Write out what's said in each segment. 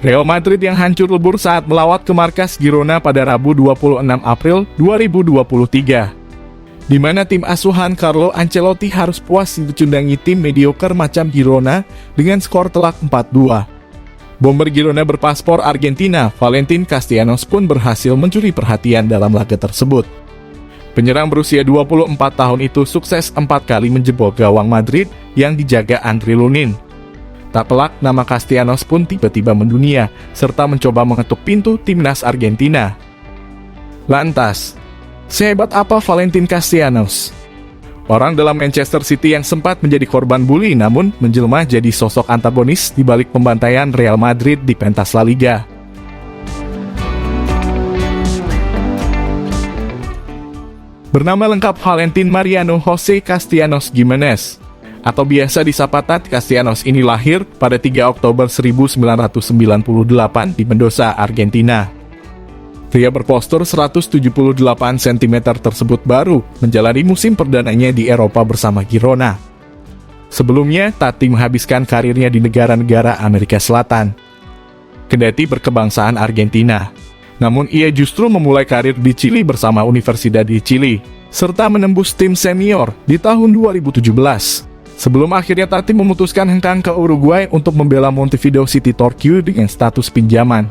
Real Madrid yang hancur lebur saat melawat ke markas Girona pada Rabu 26 April 2023. Di mana tim asuhan Carlo Ancelotti harus puas dicundangi tim mediocre macam Girona dengan skor telak 4-2. Bomber Girona berpaspor Argentina, Valentin Castellanos pun berhasil mencuri perhatian dalam laga tersebut. Penyerang berusia 24 tahun itu sukses 4 kali menjebol gawang Madrid yang dijaga Andriy Lunin. Tak pelak, nama Castellanos pun tiba-tiba mendunia, serta mencoba mengetuk pintu timnas Argentina. Lantas, sehebat apa Valentin Castellanos? Orang dalam Manchester City yang sempat menjadi korban bully namun menjelma jadi sosok antagonis di balik pembantaian Real Madrid di pentas La Liga. Bernama lengkap Valentin Mariano Jose Castellanos Gimenez, atau biasa disapa Tat Castellanos, ini lahir pada 3 Oktober 1998 di Mendoza, Argentina. Pria berpostur 178 cm tersebut baru menjalani musim perdananya di Eropa bersama Girona. Sebelumnya, Tati menghabiskan karirnya di negara-negara Amerika Selatan. Kendati berkebangsaan Argentina, namun ia justru memulai karir di Chili bersama Universidad de Chile, serta menembus tim senior di tahun 2017. Sebelum akhirnya Tati memutuskan hengkang ke Uruguay untuk membela Montevideo City Torque dengan status pinjaman.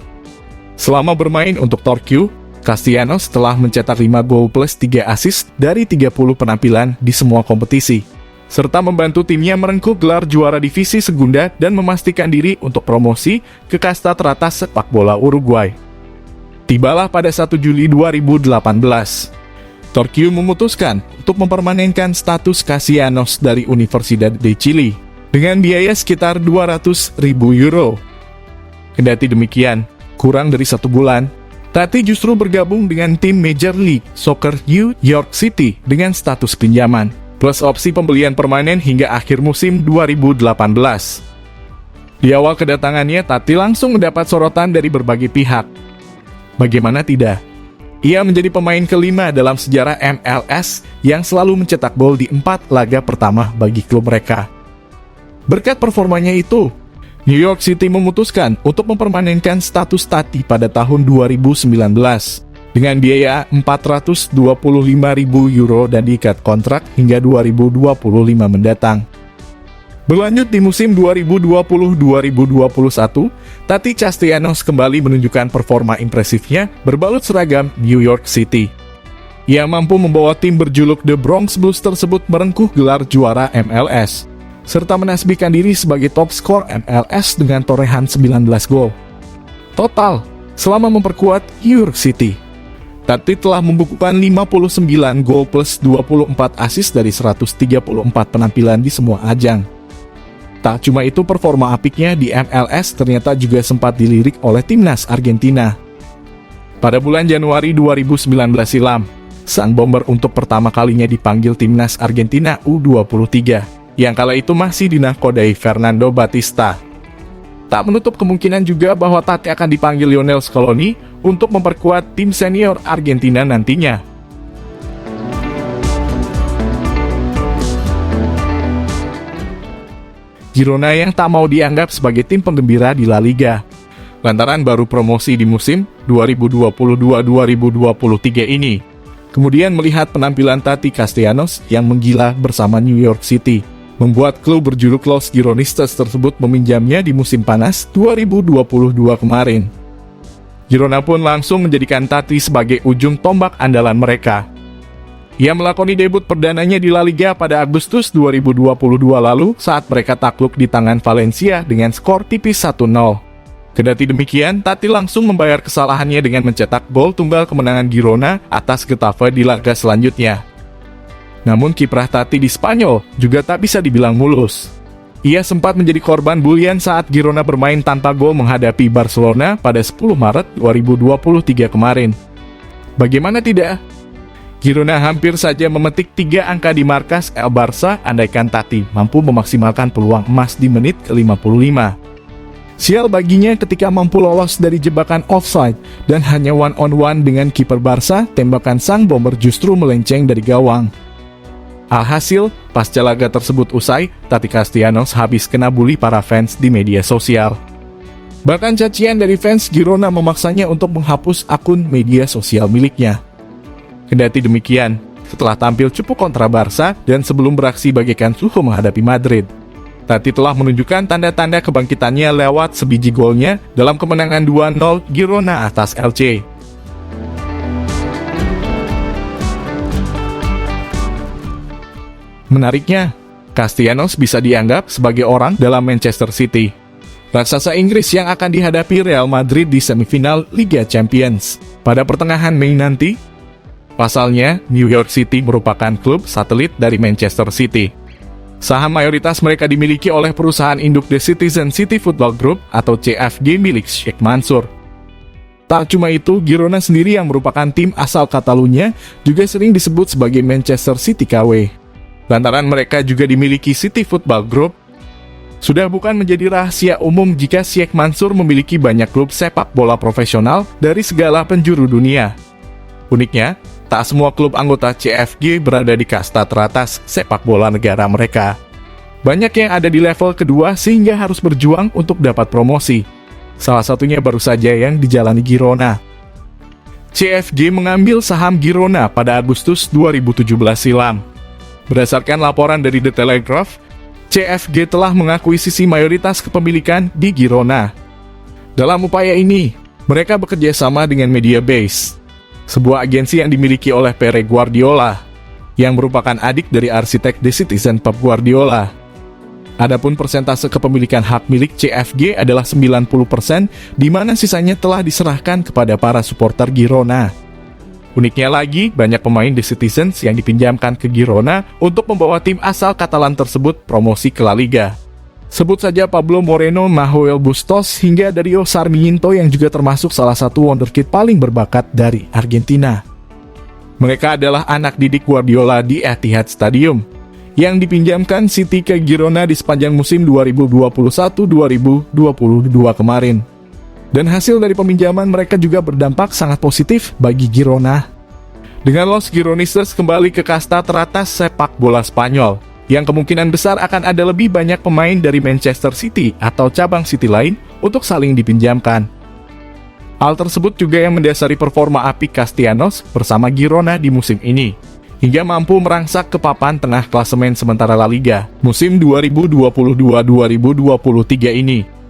Selama bermain untuk Torque, Castellanos telah mencetak 5 gol plus 3 assist dari 30 penampilan di semua kompetisi, serta membantu timnya merengkuh gelar juara divisi Segunda dan memastikan diri untuk promosi ke kasta teratas sepak bola Uruguay. Tibalah pada 1 Juli 2018. Torque memutuskan untuk mempermanenkan status Castellanos dari Universidad de Chile dengan biaya sekitar 200.000 euro. Kendati demikian, kurang dari 1 bulan, Tati justru bergabung dengan tim Major League Soccer New York City dengan status pinjaman, plus opsi pembelian permanen hingga akhir musim 2018. Di awal kedatangannya, Tati langsung mendapat sorotan dari berbagai pihak. Bagaimana tidak? Ia menjadi pemain kelima dalam sejarah MLS yang selalu mencetak gol di 4 laga pertama bagi klub mereka. Berkat performanya itu, New York City memutuskan untuk mempermanenkan status Tati pada tahun 2019 dengan biaya 425.000 euro dan diikat kontrak hingga 2025 mendatang. Berlanjut di musim 2020-2021, Tati Castellanos kembali menunjukkan performa impresifnya berbalut seragam New York City. Ia mampu membawa tim berjuluk The Bronx Blues tersebut merengkuh gelar juara MLS, serta menasbihkan diri sebagai top skor MLS dengan torehan 19 gol. Total, selama memperkuat New York City, Tati telah membukukan 59 gol plus 24 assist dari 134 penampilan di semua ajang. Tak cuma itu, performa apiknya di MLS ternyata juga sempat dilirik oleh timnas Argentina. Pada bulan Januari 2019 silam, sang bomber untuk pertama kalinya dipanggil timnas Argentina U23, yang kala itu masih dinahkodai Fernando Batista. Tak menutup kemungkinan juga bahwa Tati akan dipanggil Lionel Scaloni untuk memperkuat tim senior Argentina nantinya. Girona yang tak mau dianggap sebagai tim penggembira di La Liga, lantaran baru promosi di musim 2022-2023 ini. Kemudian melihat penampilan Tati Castellanos yang menggila bersama New York City, membuat klub berjuluk Los Gironistas tersebut meminjamnya di musim panas 2022 kemarin. Girona pun langsung menjadikan Tati sebagai ujung tombak andalan mereka. Ia melakoni debut perdananya di La Liga pada Agustus 2022 lalu saat mereka takluk di tangan Valencia dengan skor tipis 1-0. Kendati demikian, Tati langsung membayar kesalahannya dengan mencetak gol tunggal kemenangan Girona atas Getafe di laga selanjutnya. Namun kiprah Tati di Spanyol juga tak bisa dibilang mulus. Ia sempat menjadi korban bulian saat Girona bermain tanpa gol menghadapi Barcelona pada 10 Maret 2023 kemarin. Bagaimana tidak? Girona hampir saja memetik 3 angka di markas El Barça andaikan Tati mampu memaksimalkan peluang emas di menit ke-55. Sial baginya ketika mampu lolos dari jebakan offside dan hanya one-on-one dengan kiper Barca, tembakan sang bomber justru melenceng dari gawang. Alhasil, pasca laga tersebut usai, Tati Castellanos habis kena bully para fans di media sosial. Bahkan cacian dari fans Girona memaksanya untuk menghapus akun media sosial miliknya. Kendati demikian, setelah tampil cupu kontra Barca dan sebelum beraksi bagaikan suhu menghadapi Madrid, Tati telah menunjukkan tanda-tanda kebangkitannya lewat sebiji golnya dalam kemenangan 2-0 Girona atas Elche. Menariknya, Castellanos bisa dianggap sebagai orang dalam Manchester City, raksasa Inggris yang akan dihadapi Real Madrid di semifinal Liga Champions pada pertengahan Mei nanti. Pasalnya, New York City merupakan klub satelit dari Manchester City. Saham mayoritas mereka dimiliki oleh perusahaan induk The Citizen City Football Group atau CFG milik Sheikh Mansour. Tak cuma itu, Girona sendiri yang merupakan tim asal Catalunya juga sering disebut sebagai Manchester City KW. Lantaran mereka juga dimiliki City Football Group. Sudah bukan menjadi rahasia umum jika Sheikh Mansour memiliki banyak klub sepak bola profesional dari segala penjuru dunia. Uniknya, tak semua klub anggota CFG berada di kasta teratas sepak bola negara mereka. Banyak yang ada di level kedua sehingga harus berjuang untuk dapat promosi. Salah satunya baru saja yang dijalani Girona. CFG mengambil saham Girona pada Agustus 2017 silam. Berdasarkan laporan dari The Telegraph, CFG telah mengakuisisi mayoritas kepemilikan di Girona. Dalam upaya ini, mereka bekerja sama dengan Mediabase, sebuah agensi yang dimiliki oleh Pere Guardiola, yang merupakan adik dari arsitek The Citizen Pep Guardiola. Adapun persentase kepemilikan hak milik CFG adalah 90%, di mana sisanya telah diserahkan kepada para supporter Girona. Uniknya lagi, banyak pemain The Citizens yang dipinjamkan ke Girona untuk membawa tim asal Katalan tersebut promosi ke La Liga. Sebut saja Pablo Moreno, Manuel Bustos, hingga Dario Sarmiento yang juga termasuk salah satu wonderkid paling berbakat dari Argentina. Mereka adalah anak didik Guardiola di Etihad Stadium, yang dipinjamkan City ke Girona di sepanjang musim 2021-2022 kemarin. Dan hasil dari peminjaman mereka juga berdampak sangat positif bagi Girona. Dengan Los Gironistas kembali ke kasta teratas sepak bola Spanyol, yang kemungkinan besar akan ada lebih banyak pemain dari Manchester City atau cabang City lain untuk saling dipinjamkan. Hal tersebut juga yang mendasari performa apik Castellanos bersama Girona di musim ini, hingga mampu merangsak ke papan tengah klasemen sementara La Liga musim 2022-2023 ini.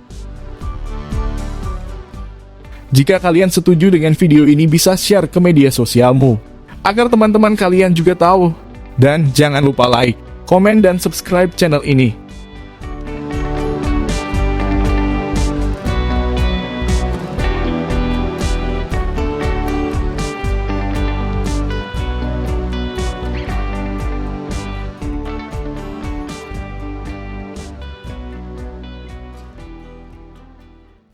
Jika kalian setuju dengan video ini, bisa share ke media sosialmu, agar teman-teman kalian juga tahu. Dan jangan lupa like, komen, dan subscribe channel ini.